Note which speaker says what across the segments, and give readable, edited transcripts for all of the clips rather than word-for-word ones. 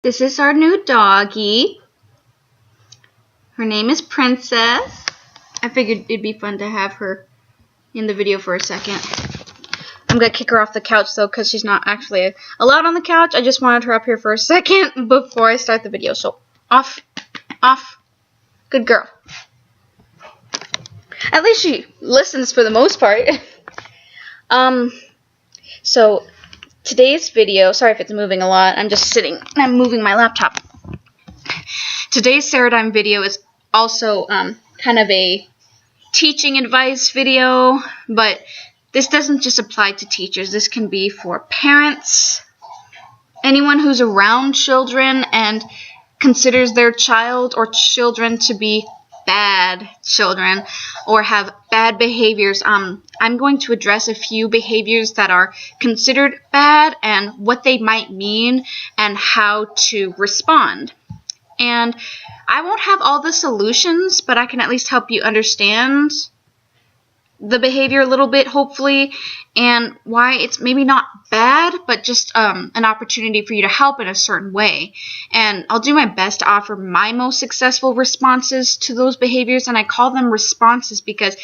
Speaker 1: This is our new doggie. Her name is Princess. I figured it'd be fun to have her in the video for a second. I'm going to kick her off the couch though because she's not actually allowed on the couch. I just wanted her up here for a second before I start the video. So off. Good girl. At least she listens for the most part. So today's video, sorry if it's moving a lot, I'm just sitting and I'm moving my laptop. Today's Sarahdime video is also kind of a teaching advice video, but this doesn't just apply to teachers. This can be for parents, anyone who's around children and considers their child or children to be bad children or have bad behaviors. I'm going to address a few behaviors that are considered bad and what they might mean and how to respond. And I won't have all the solutions, but I can at least help you understand the behavior a little bit, hopefully, and why it's maybe not bad, but just an opportunity for you to help in a certain way. And I'll do my best to offer my most successful responses to those behaviors, and I call them responses because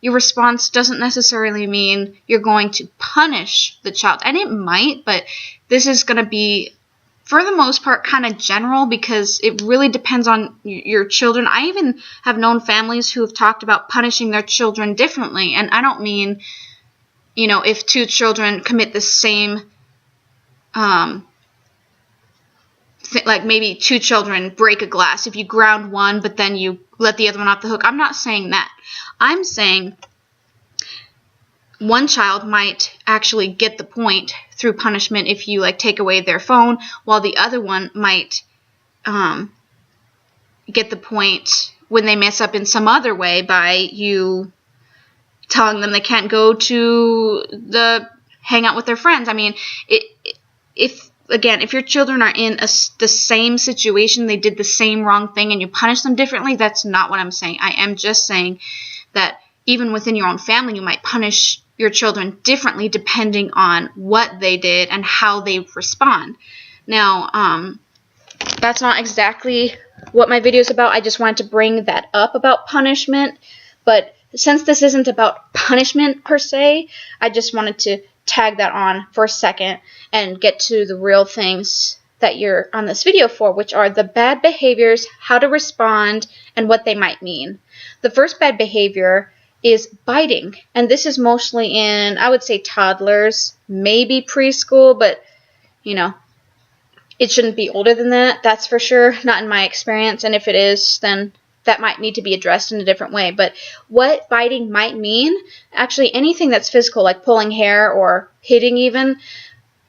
Speaker 1: your response doesn't necessarily mean you're going to punish the child. And it might, but this is going to be, for the most part, kind of general because it really depends on your children. I even have known families who have talked about punishing their children differently. And I don't mean, if two children commit the same, like maybe two children break a glass. If you ground one, but then you let the other one off the hook. I'm not saying that. I'm saying one child might actually get the point through punishment if you take away their phone, while the other one might get the point when they mess up in some other way by you telling them they can't go to hang out with their friends. I mean, if your children are in the same situation, they did the same wrong thing, and you punish them differently, that's not what I'm saying. I am just saying that even within your own family, you might punish your children differently depending on what they did and how they respond. Now, that's not exactly what my video is about. I just wanted to bring that up about punishment. But since this isn't about punishment per se, I just wanted to tag that on for a second and get to the real things that you're on this video for, which are the bad behaviors, how to respond, and what they might mean. The first bad behavior is biting, and this is mostly in, I would say, toddlers, maybe preschool, but it shouldn't be older than that, that's for sure, not in my experience, and if it is, then that might need to be addressed in a different way. But what biting might mean, actually anything that's physical, like pulling hair or hitting even,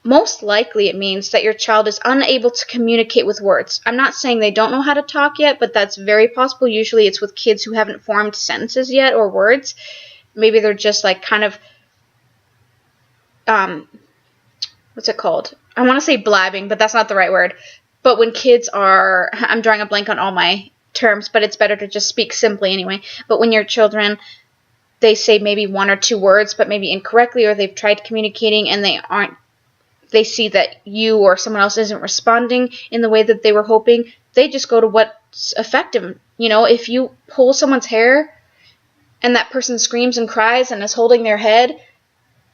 Speaker 1: most likely it means that your child is unable to communicate with words. I'm not saying they don't know how to talk yet, but that's very possible. Usually it's with kids who haven't formed sentences yet or words. Maybe they're just kind of, what's it called? I want to say blabbing, but that's not the right word. But when kids are, I'm drawing a blank on all my terms, but it's better to just speak simply anyway. But when your children, they say maybe one or two words, but maybe incorrectly, or they've tried communicating and they see that you or someone else isn't responding in the way that they were hoping, they just go to what's effective. If you pull someone's hair and that person screams and cries and is holding their head,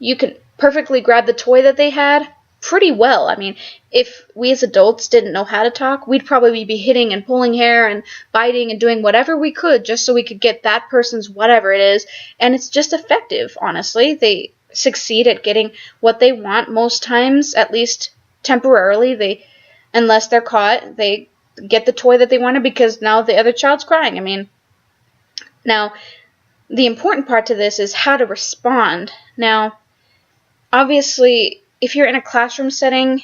Speaker 1: you can perfectly grab the toy that they had pretty well. I mean, if we as adults didn't know how to talk, we'd probably be hitting and pulling hair and biting and doing whatever we could just so we could get that person's whatever it is. And it's just effective, honestly. They succeed at getting what they want most times, at least temporarily. Unless they're caught, they get the toy that they wanted because now the other child's crying. I mean, now the important part to this is how to respond. Now, obviously, if you're in a classroom setting,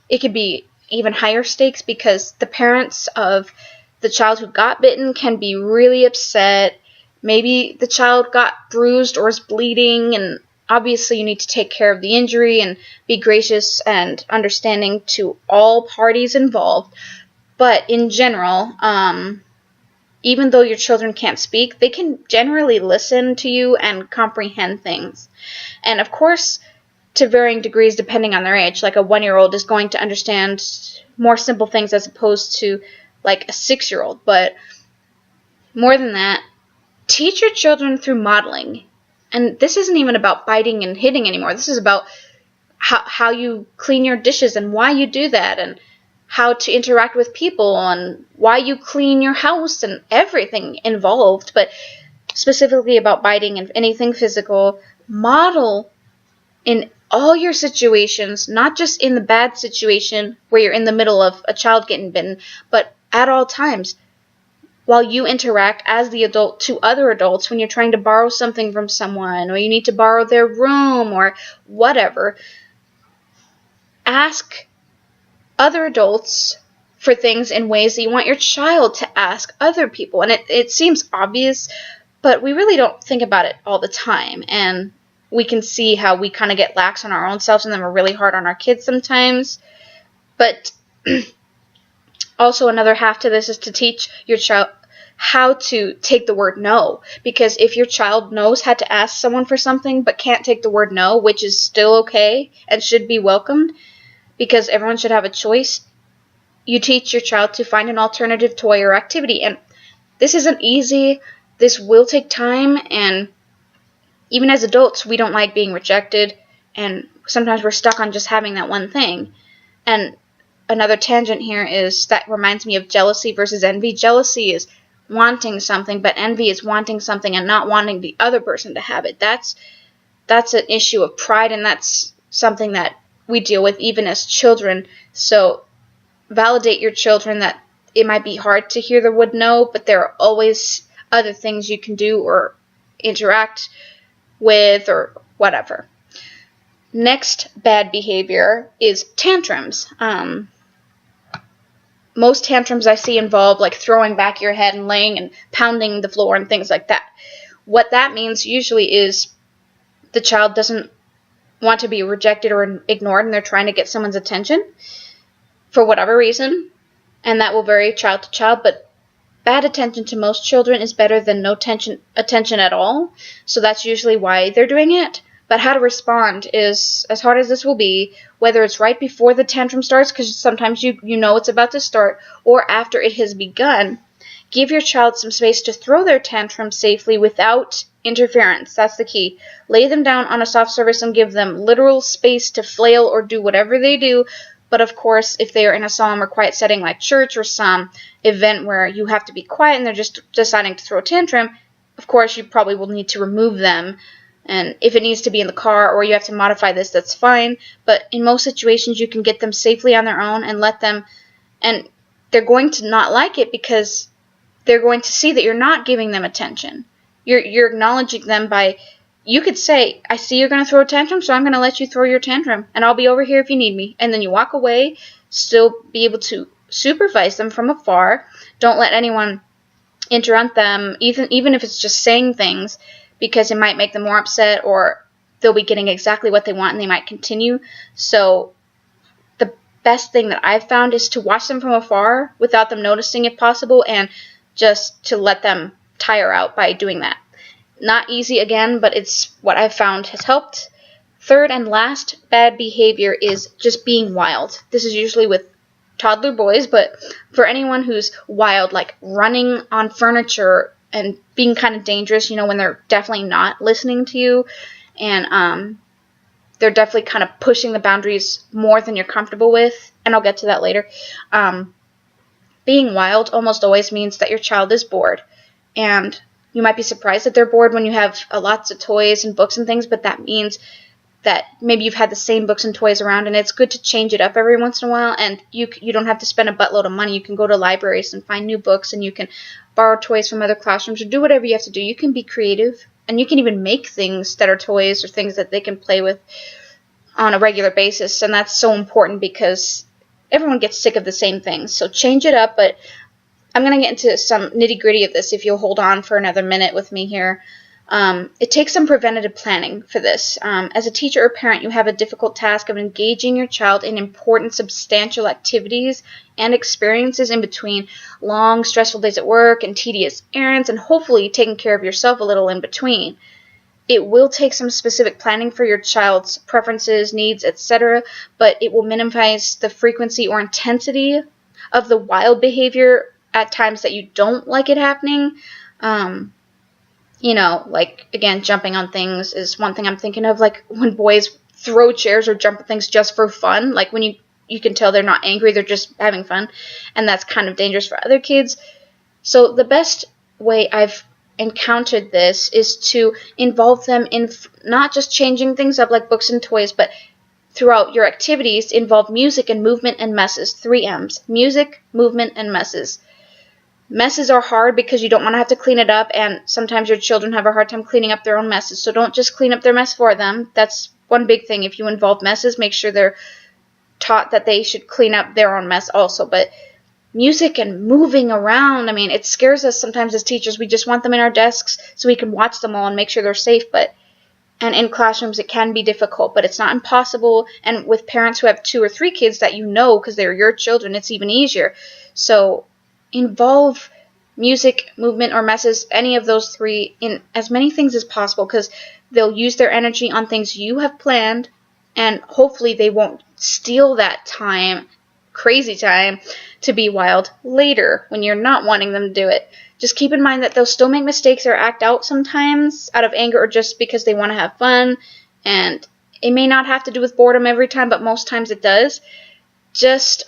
Speaker 1: it could be even higher stakes because the parents of the child who got bitten can be really upset. Maybe the child got bruised or is bleeding, and obviously you need to take care of the injury and be gracious and understanding to all parties involved. But in general, even though your children can't speak, they can generally listen to you and comprehend things. And of course, to varying degrees depending on their age. Like a 1-year-old is going to understand more simple things as opposed to like a 6-year-old. But more than that, teach your children through modeling. And this isn't even about biting and hitting anymore. This is about how you clean your dishes and why you do that, and how to interact with people, and why you clean your house, and everything involved. But specifically about biting and anything physical, model in all your situations, not just in the bad situation where you're in the middle of a child getting bitten, but at all times while you interact as the adult to other adults, when you're trying to borrow something from someone, or you need to borrow their room or whatever. Ask other adults for things in ways that you want your child to ask other people. And it seems obvious, but we really don't think about it all the time. And we can see how we kind of get lax on our own selves, and then we're really hard on our kids sometimes. But also another half to this is to teach your child how to take the word no. Because if your child knows how to ask someone for something but can't take the word no, which is still okay and should be welcomed, because everyone should have a choice, you teach your child to find an alternative toy or activity. And this isn't easy. This will take time, and even as adults, we don't like being rejected, and sometimes we're stuck on just having that one thing. And another tangent here is that reminds me of jealousy versus envy. Jealousy is wanting something, but envy is wanting something and not wanting the other person to have it. That's an issue of pride, and that's something that we deal with even as children. So validate your children that it might be hard to hear the word no, but there are always other things you can do or interact with or whatever. Next bad behavior is tantrums. Most tantrums I see involve like throwing back your head and laying and pounding the floor and things like that. What that means usually is the child doesn't want to be rejected or ignored, and they're trying to get someone's attention for whatever reason, and that will vary child to child, but bad attention to most children is better than no attention at all, so that's usually why they're doing it. But how to respond is, as hard as this will be, whether it's right before the tantrum starts, because sometimes you know it's about to start, or after it has begun. Give your child some space to throw their tantrum safely without interference. That's the key. Lay them down on a soft surface and give them literal space to flail or do whatever they do. But of course, if they are in a solemn or quiet setting like church or some event where you have to be quiet and they're just deciding to throw a tantrum, of course you probably will need to remove them. And if it needs to be in the car or you have to modify this, that's fine. But in most situations, you can get them safely on their own and let them, and they're going to not like it because they're going to see that you're not giving them attention. You're acknowledging them by, you could say, I see you're going to throw a tantrum, so I'm going to let you throw your tantrum, and I'll be over here if you need me. And then you walk away, still be able to supervise them from afar. Don't let anyone interrupt them, even if it's just saying things, because it might make them more upset, or they'll be getting exactly what they want and they might continue. So the best thing that I've found is to watch them from afar without them noticing if possible, and just to let them tire out by doing that. Not easy again, but it's what I've found has helped. Third and last bad behavior is just being wild. This is usually with toddler boys, but for anyone who's wild, like running on furniture and being kind of dangerous, when they're definitely not listening to you, and they're definitely kind of pushing the boundaries more than you're comfortable with, and I'll get to that later. Being wild almost always means that your child is bored, and you might be surprised that they're bored when you have lots of toys and books and things, but that means that maybe you've had the same books and toys around, and it's good to change it up every once in a while, and you don't have to spend a buttload of money. You can go to libraries and find new books, and you can borrow toys from other classrooms, or do whatever you have to do. You can be creative, and you can even make things that are toys or things that they can play with on a regular basis, and that's so important because everyone gets sick of the same things. So change it up, but I'm going to get into some nitty-gritty of this if you'll hold on for another minute with me here. It takes some preventative planning for this. As a teacher or parent, you have a difficult task of engaging your child in important, substantial activities and experiences in between long, stressful days at work and tedious errands, and hopefully taking care of yourself a little in between. It will take some specific planning for your child's preferences, needs, etc., but it will minimize the frequency or intensity of the wild behavior at times that you don't like it happening. Like, again, jumping on things is one thing I'm thinking of, like when boys throw chairs or jump at things just for fun, like when you can tell they're not angry, they're just having fun, and that's kind of dangerous for other kids. So the best way I've encountered this is to involve them in not just changing things up like books and toys, but throughout your activities involve music and movement and messes. 3 M's. Music, movement, and messes. Messes are hard because you don't want to have to clean it up, and sometimes your children have a hard time cleaning up their own messes. So don't just clean up their mess for them. That's one big thing. If you involve messes, make sure they're taught that they should clean up their own mess also. But music and moving around, I mean, it scares us sometimes as teachers. We just want them in our desks so we can watch them all and make sure they're safe. And in classrooms, it can be difficult, but it's not impossible. And with parents who have 2 or 3 kids that you know because they're your children, it's even easier. So involve music, movement, or messes, any of those 3, in as many things as possible, because they'll use their energy on things you have planned, and hopefully they won't steal that time, crazy time, to be wild later when you're not wanting them to do it. Just keep in mind that they'll still make mistakes or act out sometimes out of anger or just because they want to have fun, and it may not have to do with boredom every time, but most times it does. Just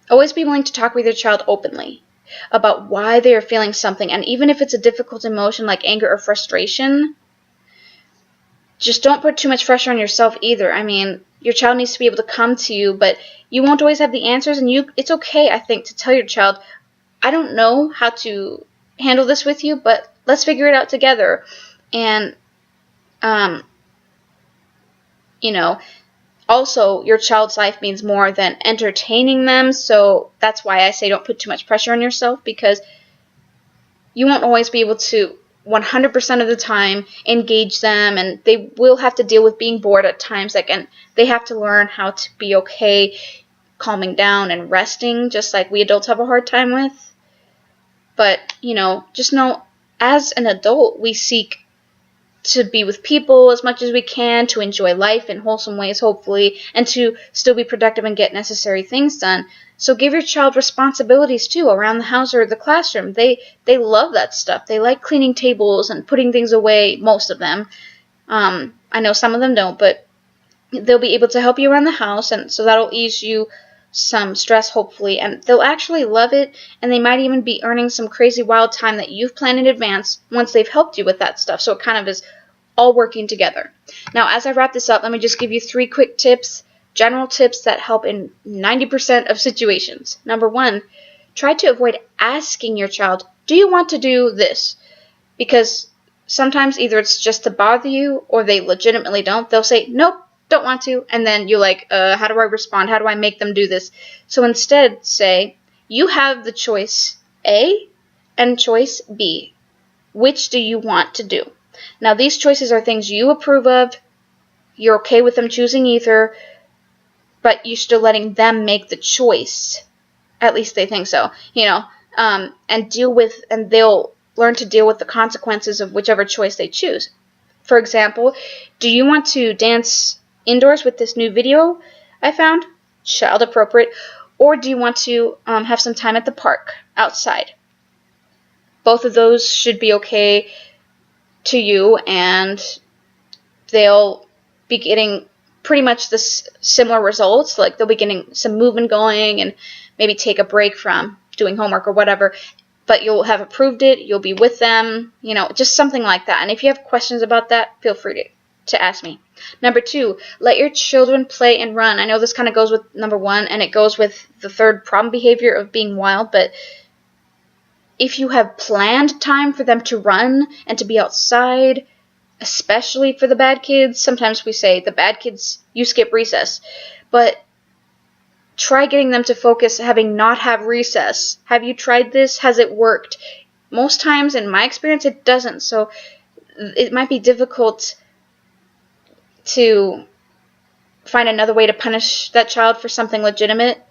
Speaker 1: always be willing to talk with your child openly about why they are feeling something, and even if it's a difficult emotion like anger or frustration, just don't put too much pressure on yourself either. I mean, your child needs to be able to come to you, but you won't always have the answers, and it's okay, I think, to tell your child, I don't know how to handle this with you, but let's figure it out together. And, also, your child's life means more than entertaining them, so that's why I say don't put too much pressure on yourself, because you won't always be able to 100% of the time engage them, and they will have to deal with being bored at times, and they have to learn how to be okay calming down and resting, just like we adults have a hard time with. But, just know, as an adult, we seek to be with people as much as we can, to enjoy life in wholesome ways, hopefully, and to still be productive and get necessary things done. So give your child responsibilities, too, around the house or the classroom. They love that stuff. They like cleaning tables and putting things away, most of them. I know some of them don't, but they'll be able to help you around the house, and so that'll ease you some stress, hopefully, and they'll actually love it, and they might even be earning some crazy wild time that you've planned in advance once they've helped you with that stuff. So it kind of is all working together. Now, as I wrap this up, let me just give you 3 quick tips, general tips that help in 90% of situations. Number 1, try to avoid asking your child, do you want to do this? Because sometimes either it's just to bother you or they legitimately don't. They'll say, nope, don't want to, and then you're like, how do I respond? How do I make them do this? So instead, say, you have the choice A and choice B. Which do you want to do? Now, these choices are things you approve of. You're okay with them choosing either, but you're still letting them make the choice. At least they think so, and they'll learn to deal with the consequences of whichever choice they choose. For example, do you want to dance indoors with this new video I found, child appropriate, or do you want to have some time at the park outside? Both of those should be okay to you, and they'll be getting pretty much the similar results. Like, they'll be getting some movement going and maybe take a break from doing homework or whatever, but you'll have approved it, you'll be with them, just something like that. And if you have questions about that, feel free to ask me. Number 2, let your children play and run. I know this kind of goes with number 1, and it goes with the 3rd problem behavior of being wild, but if you have planned time for them to run and to be outside, especially for the bad kids, sometimes we say the bad kids, you skip recess, but try getting them to focus having not have recess. Have you tried this? Has it worked? Most times, in my experience, it doesn't, so it might be difficult to find another way to punish that child for something legitimate.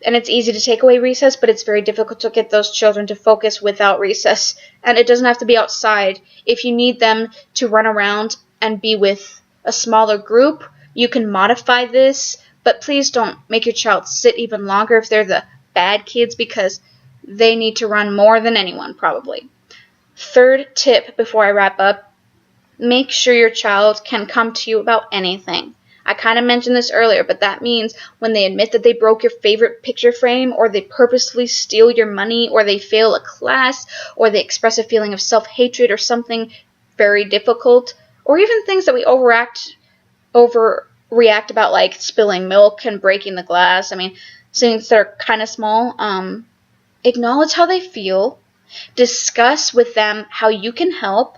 Speaker 1: And it's easy to take away recess, but it's very difficult to get those children to focus without recess. And it doesn't have to be outside. If you need them to run around and be with a smaller group, you can modify this, but please don't make your child sit even longer if they're the bad kids, because they need to run more than anyone, probably. Third tip before I wrap up, make sure your child can come to you about anything. I kind of mentioned this earlier, but that means when they admit that they broke your favorite picture frame, or they purposely steal your money, or they fail a class, or they express a feeling of self-hatred or something very difficult, or even things that we overreact about, like spilling milk and breaking the glass. I mean, things that are kind of small. Acknowledge how they feel, discuss with them how you can help,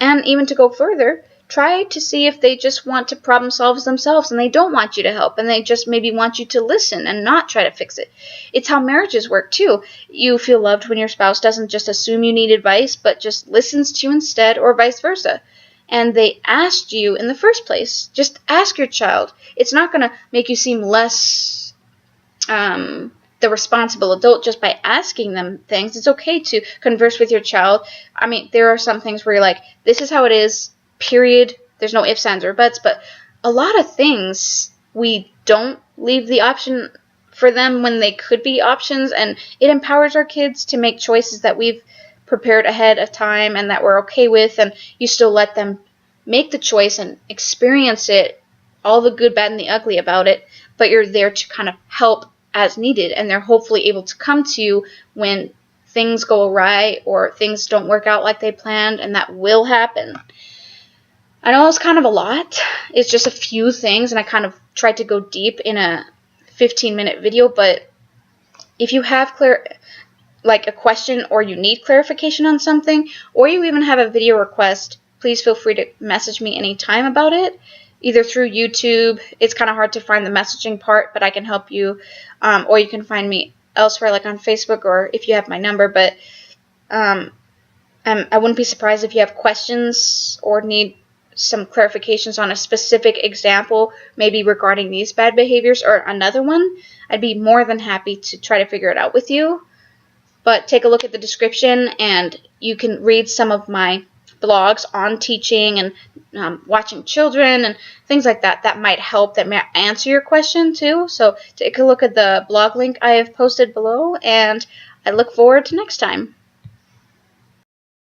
Speaker 1: and even to go further, try to see if they just want to problem solve themselves and they don't want you to help, and they just maybe want you to listen and not try to fix it. It's how marriages work too. You feel loved when your spouse doesn't just assume you need advice, but just listens to you instead, or vice versa. And they asked you in the first place. Just ask your child. It's not going to make you seem less the responsible adult just by asking them things. It's okay to converse with your child. I mean, there are some things where you're like, this is how it is, period. There's no ifs, ands, or buts. But a lot of things we don't leave the option for them when they could be options, and it empowers our kids to make choices that we've prepared ahead of time and that we're okay with, and you still let them make the choice and experience it, all the good, bad, and the ugly about it, but you're there to kind of help as needed, and they're hopefully able to come to you when things go awry or things don't work out like they planned, and that will happen. I know it's kind of a lot. It's just a few things, and I kind of tried to go deep in a 15-minute video, but if you have a question, or you need clarification on something, or you even have a video request, please feel free to message me anytime about it, either through YouTube. It's kind of hard to find the messaging part, but I can help you, or you can find me elsewhere, like on Facebook, or if you have my number. But I wouldn't be surprised if you have questions or need some clarifications on a specific example, maybe regarding these bad behaviors or another one. I'd be more than happy to try to figure it out with you. But take a look at the description, and you can read some of my blogs on teaching and watching children and things like that. That might help, that might answer your question too. So take a look at the blog link I have posted below, and I look forward to next time.